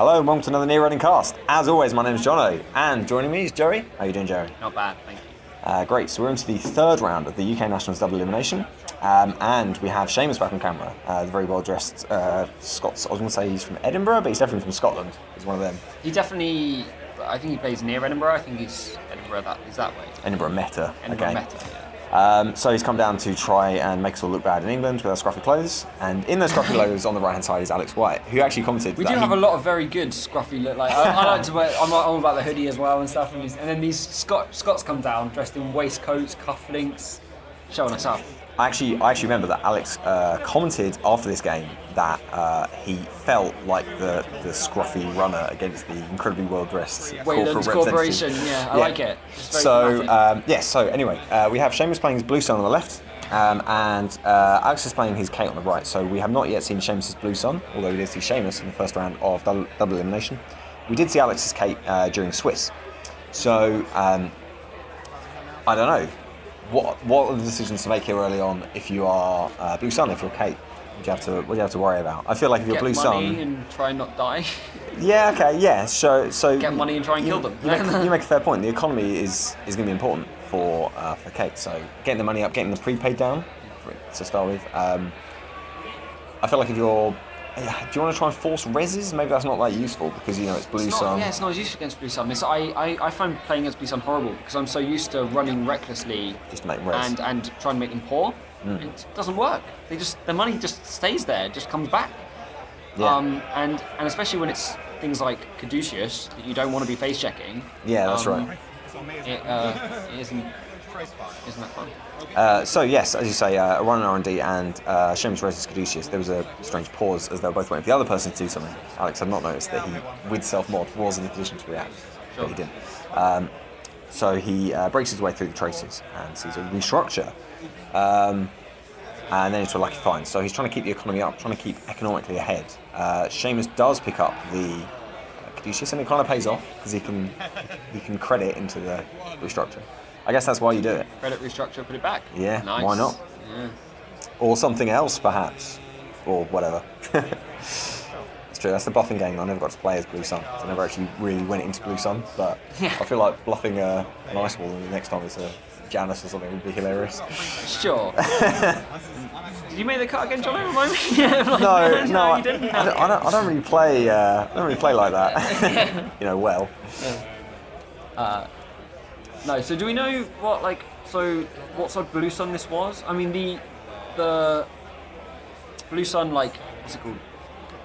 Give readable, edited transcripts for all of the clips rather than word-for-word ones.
Hello and welcome to another Near Running Cast. As always, my name is Johno, and joining me is Joey. How are you doing, Joey? Not bad, thank you. Great, so we're into the third round of the UK Nationals double elimination, and we have Seamus back on camera, the very well-dressed Scots. I was going to say he's from Edinburgh, but he's definitely from Scotland. He's one of them. I think he plays near Edinburgh. I think he's Edinburgh, that way. Edinburgh Meta. Edinburgh okay. Meta, yeah. So he's come down to try and make us all look bad in England with our scruffy clothes. And in those scruffy clothes on the right hand side is Alex White, who actually commented. We do have a lot of very good scruffy look. Like I like to wear. I'm all about the hoodie as well and stuff. And then these Scots come down dressed in waistcoats, cufflinks, showing us up. I actually remember that Alex commented after this game that he felt like the scruffy runner against the incredibly well-dressed corporate corporation. Yeah, I like it. So anyway, we have Seamus playing his Blue Sun on the left, and Alex is playing his Kate on the right. So we have not yet seen Seamus's Blue Sun, although we did see Seamus in the first round of double elimination. We did see Alex's Kate during Swiss. So I don't know. What are the decisions to make here early on if you are Blue Sun, if you're Kate? What do you have to worry about? I feel like if you're Blue Sun... Get money and try and not die. Yeah, okay, yeah. So get money and try and kill them. You make a fair point. The economy is going to be important for Kate. So getting the money up, getting the prepaid down to start with. I feel like if you're... do you want to try and force reses? Maybe that's not that useful because it's Blue Sun. Yeah, it's not as useful against Blue Sun. I find playing against Blue Sun horrible because I'm so used to running recklessly just to make res. and trying to make them poor. It doesn't work. The money just stays there. It just comes back. Yeah. And especially when it's things like Caduceus that you don't want to be face checking. Yeah, that's right. It isn't that fun? So yes, as you say, a run in R&D and Seamus versus Caduceus, there was a strange pause as they were both waiting for the other person to do something. Alex had not noticed that he, with self-mod, was in a position to react, but he didn't. So he breaks his way through the traces and sees a restructure. And then into a lucky find. So he's trying to keep the economy up, trying to keep economically ahead. Seamus does pick up the Caduceus, and it kind of pays off because he can credit into the restructure. I guess that's why you do it. Credit restructure, put it back. Yeah, nice. Why not? Yeah. Or something else, perhaps. Or whatever. It's true, that's the bluffing game. I never got to play as Blue Sun. So I never actually really went into Blue Sun. But I feel like bluffing an ice wall and the next time it's a Janus or something would be hilarious. Sure. Did you make the cut again, John? Remind me? No, you didn't. I don't really play. I don't really play like that. Well. Yeah. No. So do we know what sort of Blue Sun this was? I mean the Blue Sun, what's it called?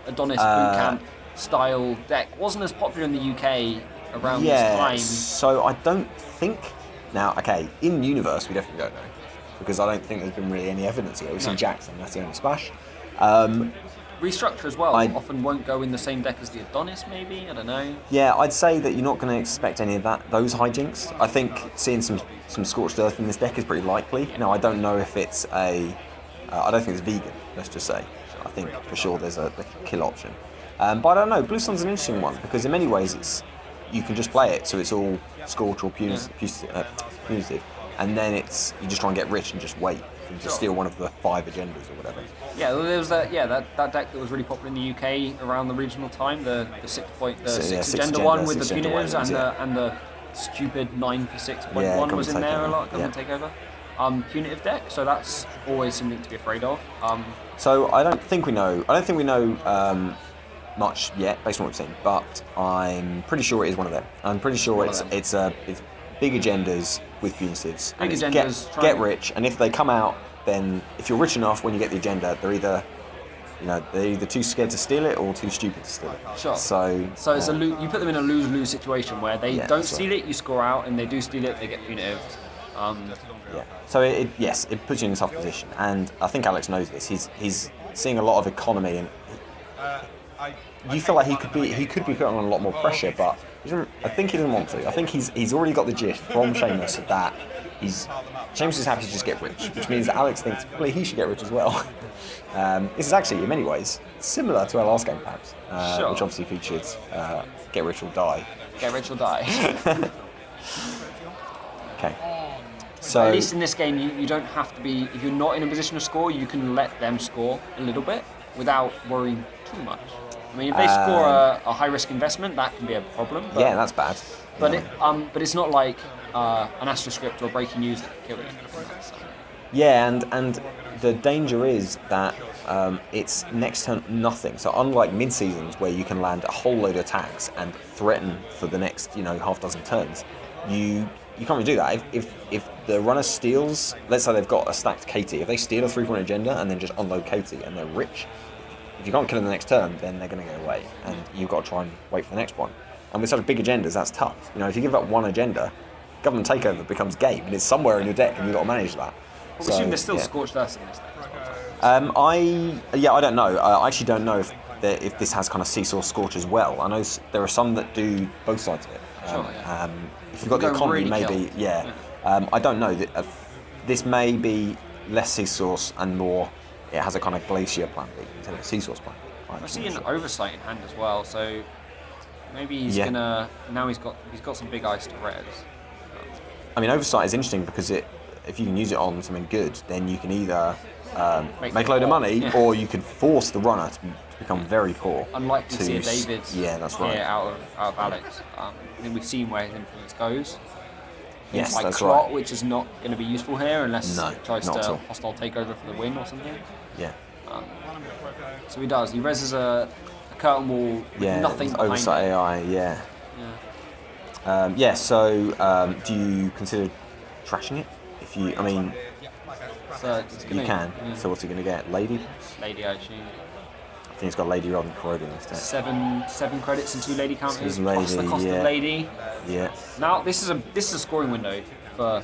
Adonis boot camp style deck wasn't as popular in the UK around this time. So I don't think. Now, okay, in universe we definitely don't know because I don't think there's been really any evidence yet. We've seen Jackson, that's the only splash. Restructure as well often won't go in the same deck as the Adonis, maybe. I don't know. Yeah, I'd say that you're not going to expect any of those hijinks. I think seeing some Scorched Earth in this deck is pretty likely. Now, I don't know if it's I don't think it's vegan. Let's just say. I think for sure there's a kill option. But I don't know. Blue Sun's an interesting one because in many ways you can just play it, so it's all Scorch or punitive, and then you just try and get rich and just wait and just steal one of the 5 agendas or whatever. Yeah, there was that deck that was really popular in the UK around the regional time, the 6 agenda one with the punitives and the stupid 9 for 6.1 was in there a lot, government takeover. Punitive deck, so that's always something to be afraid of. So I don't think we know much yet based on what we've seen, but I'm pretty sure it is one of them. I'm pretty sure it's big agendas with punitives. Big agendas. Get rich, and if they come out, then if you're rich enough when you get the agenda, they're either too scared to steal it or too stupid to steal it. Sure. So it's you put them in a lose-lose situation where they don't steal it, you score out, and they do steal it, they get punitive. So it puts you in a tough position, and I think Alex knows this. He's seeing a lot of economy, and you feel like he could be putting on a lot more pressure, but I think he doesn't want to. I think he's already got the gist from Seamus that Seamus is happy to just get rich, which means that Alex thinks probably he should get rich as well. This is actually in many ways similar to our last game, perhaps, which obviously featured get rich or die. Get rich or die. Okay. So at least in this game, you don't have to be. If you're not in a position to score, you can let them score a little bit. without worrying too much. I mean, if they score a high-risk investment, that can be a problem. But, yeah, that's bad. But it's not like an Astroscript or breaking news that can kill you. So. Yeah, and the danger is that it's next turn nothing. So unlike mid-seasons where you can land a whole load of attacks and threaten for the next half dozen turns, you can't really do that. If the runner steals, let's say they've got a stacked Katie, if they steal a 3-point agenda and then just unload Katie and they're rich, if you can't kill them the next turn, then they're going to go away, and you've got to try and wait for the next one. And with such big agendas, that's tough. If you give up one agenda, government takeover becomes game, and it's somewhere in your deck, and you've got to manage that. But we assume there's still Scorched Earth in this deck as well. I don't know. I actually don't know if this has kind of Seesaw Scorch as well. I know there are some that do both sides of it. Sure. If you've got the economy, really maybe, yeah. I don't know. This may be less Seesaw and more. It has a kind of Glacier plan B instead of a Seesaw plan B. I see an Oversight in hand as well, so maybe he's gonna. Now he's got some big ice to res. I mean, Oversight is interesting because if you can use it on something good, then you can either make a load of money, or you can force the runner to become very poor. Unlike to see a David that's right. out of Alex. I think we've seen where his influence goes. Yes, like that's Clot, right. which is not going to be useful here unless he tries not to hostile takeover for the win or something. Yeah. So he does. He reses a curtain wall with nothing behind Oversight it. AI, yeah. So do you consider trashing it? You can. Yeah. So what's he going to get? Lady? Lady, I assume. I think it's got Lady rather than Corroding instead. 7 credits and 2 Lady counters, Lady, plus the cost of Lady. Yeah. Now this is a scoring window for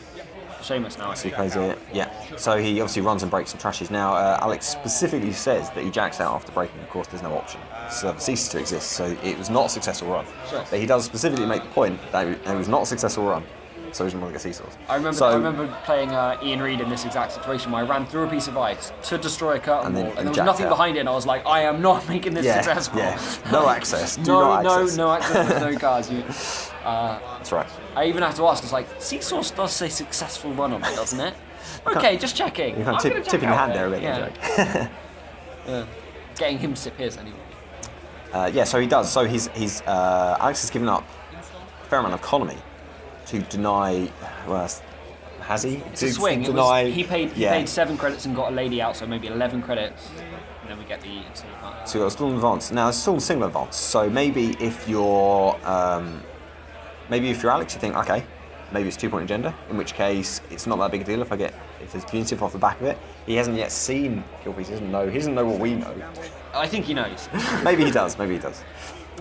Seamus now. So he plays it. Yeah. So he obviously runs and breaks and trashes. Now Alex specifically says that he jacks out after breaking. Of course, there's no option. So it ceases to exist. So it was not a successful run. Sure. But he does specifically make the point that it was not a successful run. So he's not going to get Seesaws. I remember playing Ian Reid in this exact situation where I ran through a piece of ice to destroy a curtain wall, and there was nothing behind it, and I was like, I am not making this successful. Yeah. No access. No access with no cars. That's right. I even have to ask, it's like, Seesaws does say successful run on it, doesn't it? Okay, just checking. You're kind of tipping your hand there a bit, yeah. Getting him to sip his anyway. So he does. So he's Alex has given up a fair amount of economy to deny. Well, has he? It's a swing. He paid 7 credits and got a Lady out, so maybe 11 credits, and then we get the instant advance. So we've got still an advance. Now it's still a single advance. So maybe if you're Alex, you think, okay, maybe it's 2-point agenda. In which case, it's not that big a deal if there's punitive off the back of it. He hasn't yet seen Kill Piece. He doesn't know what we know. I think he knows. Maybe he does.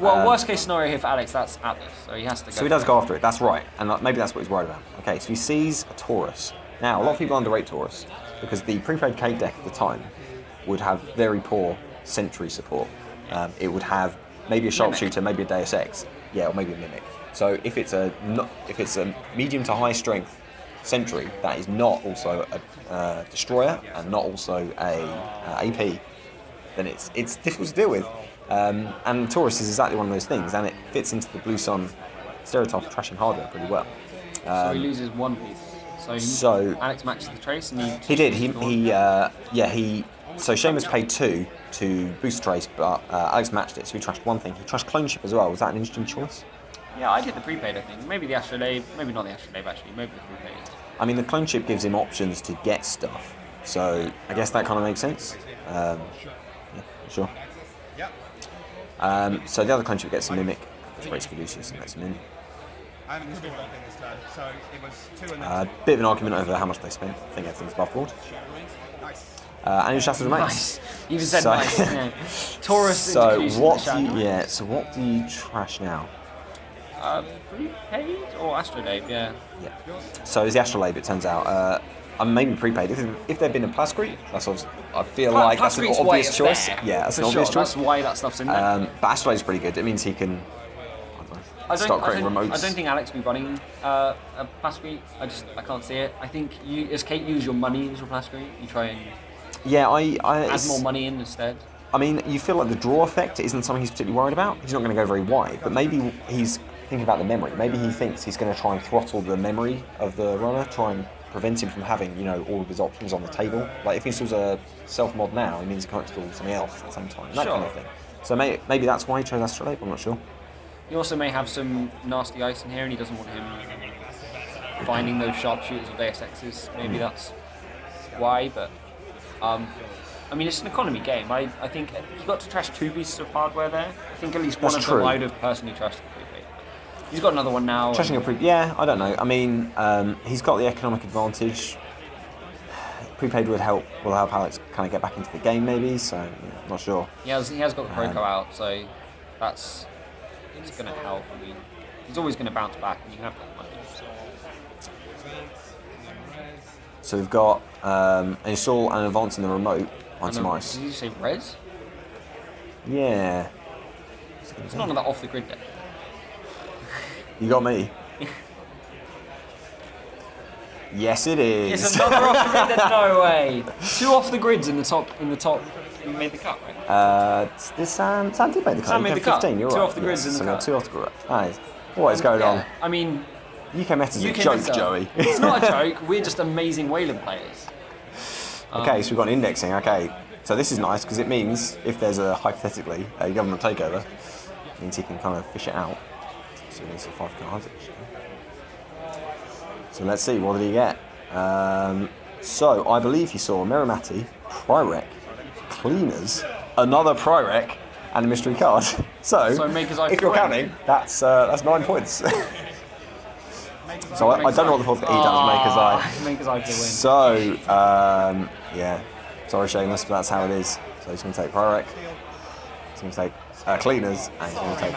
Well, worst case scenario here for Alex, that's Atlas, so he has to go. So he does go after it, that's right, and maybe that's what he's worried about. Okay, so he sees a Taurus. Now, a lot of people underrate Taurus, because the prepaid Kate deck at the time would have very poor Sentry support. It would have maybe a Sharpshooter, maybe a Deus Ex, or maybe a Mimic. So if it's a medium to high strength Sentry that is not also a Destroyer and not also a AP, then it's difficult to deal with. And Taurus is exactly one of those things, and it fits into the Blue Sun stereotype of trashing hardware pretty well. So he loses 1 piece. So Alex matches the trace, and he did. So Seamus paid 2 to boost the trace, but Alex matched it, so he trashed 1 thing. He trashed Cloneship as well. Was that an interesting choice? Yeah, I did the prepaid, I think. Maybe the Astrolabe, maybe not the Astrolabe actually, maybe the prepaid. I mean, the Cloneship gives him options to get stuff, so I guess that kind of makes sense. Sure. So the other Cloneship gets a Mimic, just breaks Caduceus and lets him in. Bit of an argument over how much they spent. I think everything's above board. And he shattered remains. Nice. You even said nice. Yeah. Taurus. So what do you trash now? Prepaid or Astrolabe? Yeah. So it's the Astrolabe, it turns out. Maybe prepaid. If there'd been a Plascrete, that's obviously, I feel like that's an obvious choice. There, yeah, that's an obvious choice. That's why that stuff's in there. But Astrolabe's pretty good. It means he can start creating remotes. I don't think Alex will be running a Plascrete. I can't see it. I think you, as Kate, use your money as your Plascrete. You try and add more money in instead. I mean, you feel like the draw effect isn't something he's particularly worried about. He's not going to go very wide, but maybe he's thinking about the memory. Maybe he thinks he's going to try and throttle the memory of the runner, try and prevent him from having, all of his options on the table. Like if he installs a self mod now, it means he can't install something else at the same time. That kind of thing. So maybe that's why he chose Astrolabe. I'm not sure. He also may have some nasty ice in here, and he doesn't want him finding those sharpshooters or Deus Exes. Maybe that's why. But I mean, it's an economy game. I think he got to trash 2 pieces of hardware there. I think at least one of them I would have personally trashed the prepaid. He's got another one now. Trashing a prepaid, yeah, I don't know. I mean, he's got the economic advantage. Prepaid will help Alex kind of get back into the game, maybe. So, yeah, not sure. He has got the Proco out, so it's going to help. I mean, he's always going to bounce back, and you have that money. So we've got install and advance in the remote on some ice. Did you say res? Yeah. It's not on that off the grid deck. You got me. Yes, it is. It's another off the grid deck. No way. 2 off the grids in the top. You made the cut, right? Sam did make the cut. Sam made the cut. 15, you're 2 right. off the grids in the cut. 2 off the grid. Nice. What is going on? I mean, UK Meta's a joke, Joey. It's not a joke. We're just amazing Wayland players. Okay, so we've got indexing. Okay, so this is nice because it means if there's hypothetically a government takeover, it means he can kind of fish it out. So there's 5 cards actually. So let's see, what did he get? So I believe he saw Miramati, Pyrrhec, Cleaners, another Pyrrhec, and a mystery card. So if you're counting, that's 9 points. So I don't know what the fourth he does, Maker's Eye for the win. So, yeah. Sorry, Seamus, but that's how it is. So he's going to take Pyrrhec. He's going to take Cleaners, and he's going to take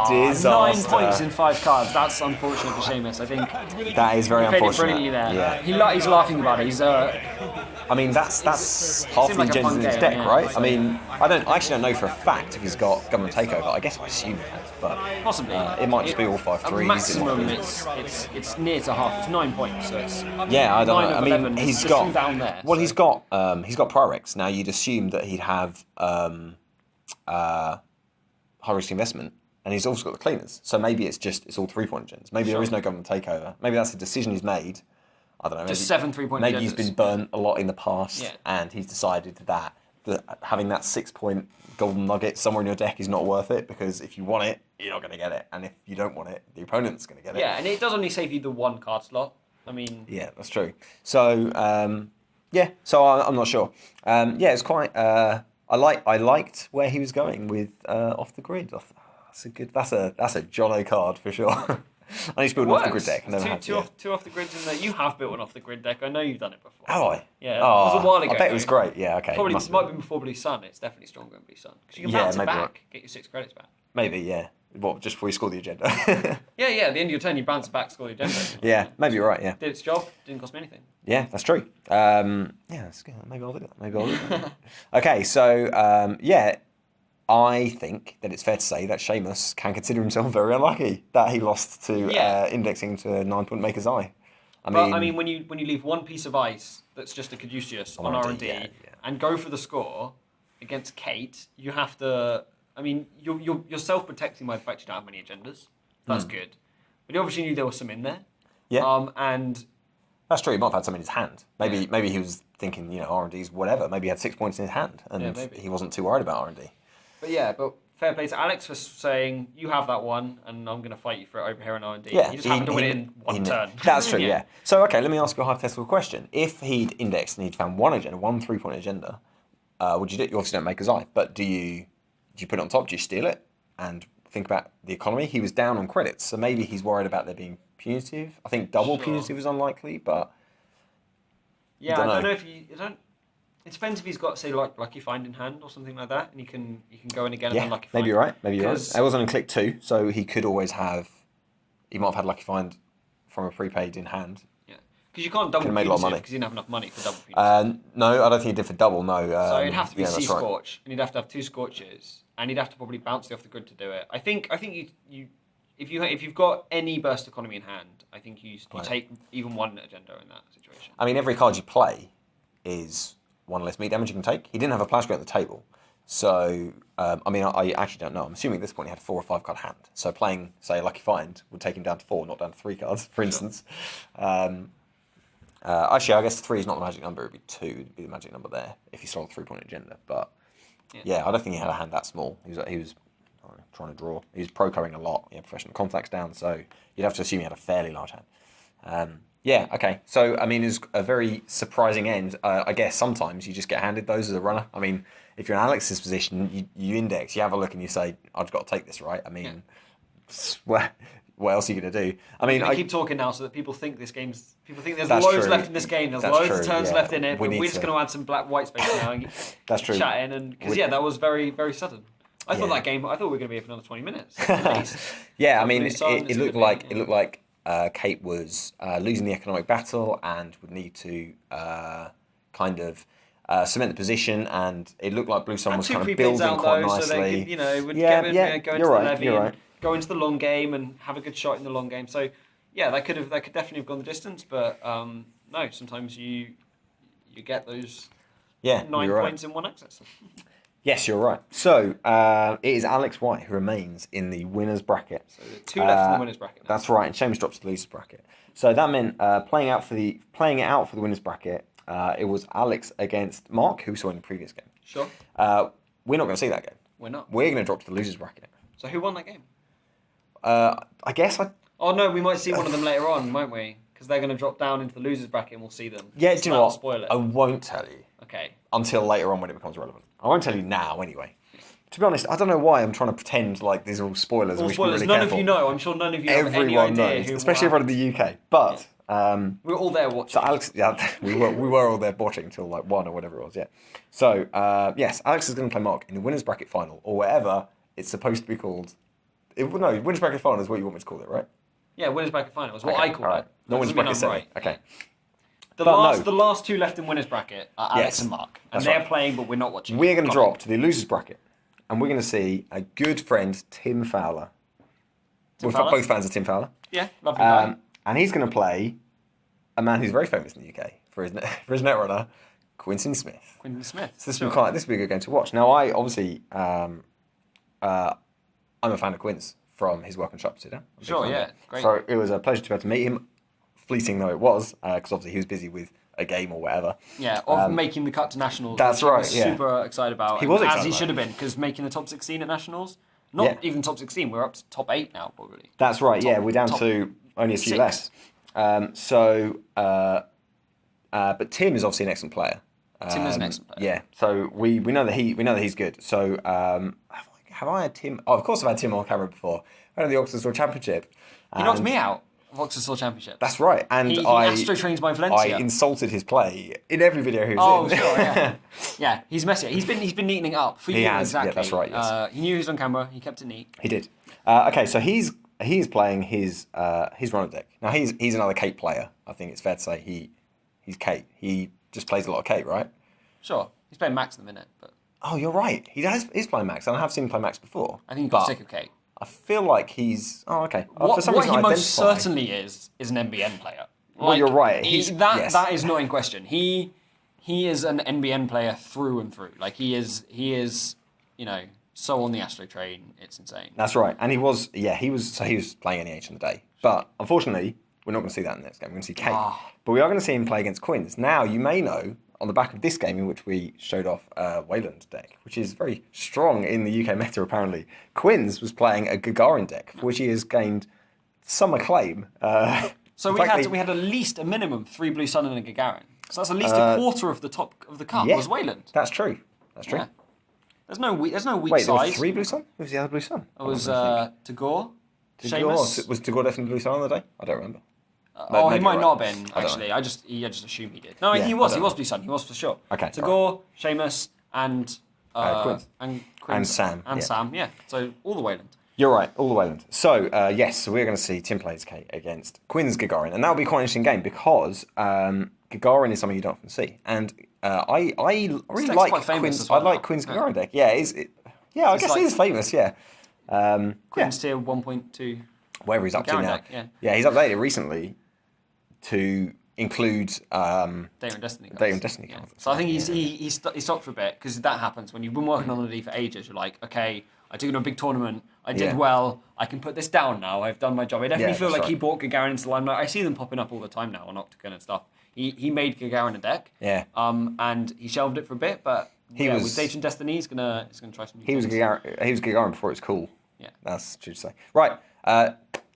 Disaster. 9 points in 5 cards. That's unfortunate for Seamus. I think that is very unfortunate. Played it brilliantly there. Yeah. He's laughing about it. He's I mean, that's half the agendas in his deck, right? I mean, I actually don't know for a fact if he's got government takeover. I guess I assume he has, but possibly it might just be all 5/3s. Maximum, it's near to half. It's 9 points, so it's yeah. I don't know. I mean, 11. he's got down there. Well, so. he's got Pyrrhecs. Now you'd assume that he'd have high risk investment, and he's also got the Cleaners. So maybe it's all 3-point agendas. Maybe there is no government takeover. Maybe that's a decision he's made. I don't know. Just 7 3-point Maybe agendas. he's been burnt a lot in the past, and he's decided that having that 6-point golden nugget somewhere in your deck is not worth it, because if you want it, you're not going to get it, and if you don't want it, the opponent's going to get it. Yeah, and it does only save you the 1 card slot. I mean, yeah, that's true. So so I'm not sure. It's quite. I liked where he was going with off the grid. That's a Johno card for sure. I need to build an off the grid deck. Two off the grids in there. You have built an off the grid deck. I know you've done it before. Have I? Yeah, it was a while ago. I bet it was great. Yeah, okay. Probably might be before Blue Sun. It's definitely stronger than Blue Sun because you can bounce it back, get your 6 credits back. Maybe, yeah. What, just before you score the agenda? yeah. At the end of your turn, you bounce it back, score the agenda. Yeah, maybe you're right. Yeah. Did its job. Didn't cost me anything. Yeah, that's true. That's good. Maybe I'll do that. Okay, so I think that it's fair to say that Seamus can consider himself very unlucky that he lost to indexing to 9-point Maker's Eye. I mean, when you leave 1 piece of ice that's just a Caduceus on R&D and go for the score against Kate, you have to. I mean, you're self-protecting by the fact you don't have many agendas. That's good, but you obviously knew there was some in there. Yeah. And that's true. He might have had some in his hand. Maybe he was thinking, R&D's whatever. Maybe he had 6 points in his hand, and he wasn't too worried about R&D. But fair play to Alex for saying, you have that one, and I'm going to fight you for it over here in R&D. Yeah, you just happened to win it in one turn. That's true, yeah. So, okay, let me ask you a hypothetical question. If he'd indexed and he'd found one 3-point agenda, would you do it? You obviously don't make his eye, but do you put it on top? Do you steal it? And think about the economy? He was down on credits, so maybe he's worried about there being punitive. I think double punitive is unlikely, but... Yeah, I don't know if you... It depends if he's got, say, like Lucky Find in hand or something like that, and he can go in again and then Lucky Find. Maybe you're right. It was on click 2, so he could always have. He might have had Lucky Find from a prepaid in hand. Yeah, because you can't double punitive because he didn't have enough money for double punitive. No, I don't think he did for double. No. So it'd have to be Sea Scorch, and he'd have to have 2 Scorches, and he'd have to probably bounce the off the grid to do it. I think you if you've got any burst economy in hand, I think you take even one agenda in that situation. I mean, every card you play is 1 less meat damage you can take. He didn't have a Plasma at the table. So, I actually don't know. I'm assuming at this point he had a 4 or 5 card hand. So playing, say, a Lucky Find would take him down to 4, not down to 3 cards, for instance. Actually, I guess 3 is not the magic number. It'd be 2. It'd be the magic number there if he sold a 3-point agenda. But yeah, I don't think he had a hand that small. He was I don't know, trying to draw. He was pro-covering a lot. He had professional contacts down, so you'd have to assume he had a fairly large hand. Yeah, okay. So, I mean, it's a very surprising end. I guess sometimes you just get handed those as a runner. I mean, if you're in Alex's position, you index, you have a look and you say, I've got to take this, right? I mean, what else are you going to do? I mean, I keep talking now so that people think there's That's loads true. left in this game. There's That's loads true, of turns yeah. left in it. We're just to- going to add some white space now and That's true. chatting. And because that was very, very sudden. I thought we were going to be here for another 20 minutes. At least. Yeah, I mean, Blue Sun, it looked like Kate was losing the economic battle and would need to kind of cement the position, and it looked like Blue Sun was kind of building out, quite though, nicely. So they could, would go into you're the right, levy you're and right. go into the long game and have a good shot in the long game. So yeah, they could definitely have gone the distance, but no, sometimes you get those 9 points in one access. Yes, you're right. So it is Alex White who remains in the winners bracket. So 2 left in the winners bracket. That's right, and Seamus drops to the losers bracket. So that meant playing it out for the winners bracket. It was Alex against Mark, who we saw in the previous game. Sure. We're not going to see that game. We're not. We're going to drop to the losers bracket. So who won that game? I guess I. Oh no, we might see one of them later on, won't we? Because they're going to drop down into the losers bracket and we'll see them. Yeah, So do you know what? Spoil it. I won't tell you Okay. until later on when it becomes relevant. I won't tell you now anyway. To be honest, I don't know why I'm trying to pretend like these are all spoilers. All We should be spoilers. really None careful. of you know. I'm sure none of you have any Everyone idea knows, who. especially everyone in the UK. But we're all there watching. so Alex, we were all there watching until like 1 or whatever it was. Yeah. So yes, Alex is going to play Mark in the winners bracket final or whatever it's supposed to be called. Winners bracket final is what you want me to call it, right? Yeah, winners bracket final is what I call it. Not winners Doesn't mean bracket I'm semi. right. Okay. The last 2 left in winners bracket are Alex Yes, and Mark, and that's they're right. playing, but we're not watching. We're going to drop to the losers bracket, and we're going to see a good friend, Tim Fowler. We're Fowler? both fans of Tim Fowler. Yeah, lovely guy. And he's going to play a man who's very famous in the UK for his netrunner, Quinton Smith. Quinton Smith. So this will be a good game to watch. Now, I obviously, I'm a fan of Quinn's from his work on Sharp Sit Down. Sure, yeah, great. So it was a pleasure to be able to meet him, fleeting though it was, because obviously he was busy with a game or whatever. Yeah, of making the cut to nationals. That's which I right, was yeah. super excited about. He was as excited he about should it. have been, because making the top 16 at nationals, not even top 16, we're up to top 8 now probably. That's right, yeah, we're down to only a few 6. less. But Tim is obviously an excellent player. Tim is an excellent player. Yeah, so we know that he's good. So have I had Tim? Oh, of course I've had Tim on camera before. I had the Oxford Store Championship. He knocked me out of Oxford Store Championship. That's right, and he I astro trains my Valencia. I insulted his play in every video he was in. Oh, sure, yeah. Yeah, he's messy. He's been neatening it up for He you has, yeah, exactly. that's right, yes. He knew he was on camera. He kept it neat. He did. Okay, so he's playing his runner deck. Now he's another Kate player. I think it's fair to say he's Kate. He just plays a lot of Kate, right? Sure, he's playing Max in a minute, but Oh, you're right. He's playing Max, and I have seen him play Max before. I think he got But sick of Kate. I feel like he's. Oh, okay. What, For some what reason, he I most identify- certainly is an NBN player. Well, you're right. That Yes. is not in question. He is an NBN player through and through. Like he is, so on the Astro train, it's insane. That's right, and he was playing NEH on the day, but unfortunately, we're not going to see that in the next game. We're going to see Kate, but we are going to see him play against Quinns. Now, you may know on the back of this game in which we showed off Wayland deck, which is very strong in the UK meta. Apparently, Quinns was playing a Gagarin deck, for which he has gained some acclaim. So we had at least a minimum 3 Blue Sun and a Gagarin. So that's at least a quarter of the top of the cup was Wayland. That's true. That's true. Yeah. There's no weak Wait, sides. there was 3 Blue Sun? Who was the other Blue Sun? It was Tagore, Tagore. Seamus. Was Tagore definitely Blue Sun on the day? I don't remember. He maybe might you're not right. have been, I don't actually. know. I just assumed he did. No, Yeah, he I was don't know. Blue Sun. He was for sure. Okay, Tagore, Seamus, and Quinns. and And Sam, And yeah. Sam, yeah. So all the Wayland. You're right, all the Wayland. So, yes, so we're going to see Tim plays Kate against Quinn's Gagarin. And that'll be quite an interesting game because Gagarin is something you don't often see. And I really deck's like quite famous Quinn's, as well I like now. Quinn's Yeah. Gagarin deck. Yeah, I guess like- it is famous, yeah. Quinn's tier 1.2. Wherever he's up to Gagarin now. deck, Yeah, he's updated recently to include Data and Destiny cards. Data and Destiny cards. So I think he stopped for a bit because that happens when you've been working on the D for ages. You're like, okay, I took it to a big tournament. I did Yeah. well. I can put this down now. I've done my job. I definitely Yeah, feel that's like he right. brought Gagarin into the limelight. I see them popping up all the time now on Octagon and stuff. he made Gagarin a deck. Yeah. And he shelved it for a bit, but with Date and Destiny, he's gonna try some. He was Gagarin before it was cool. Yeah. That's true to say. Right.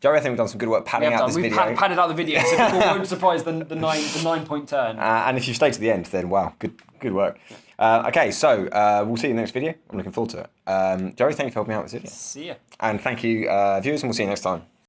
Joey, I think we've done some good work padding out this video. We've padded out the video, so people won't surprise the 9-point turn. And if you stay to the end, then wow, good work. Okay, so we'll see you in the next video. I'm looking forward to it. Joey, thank you for helping me out with this video. See ya. And thank you, viewers, and we'll see you next time.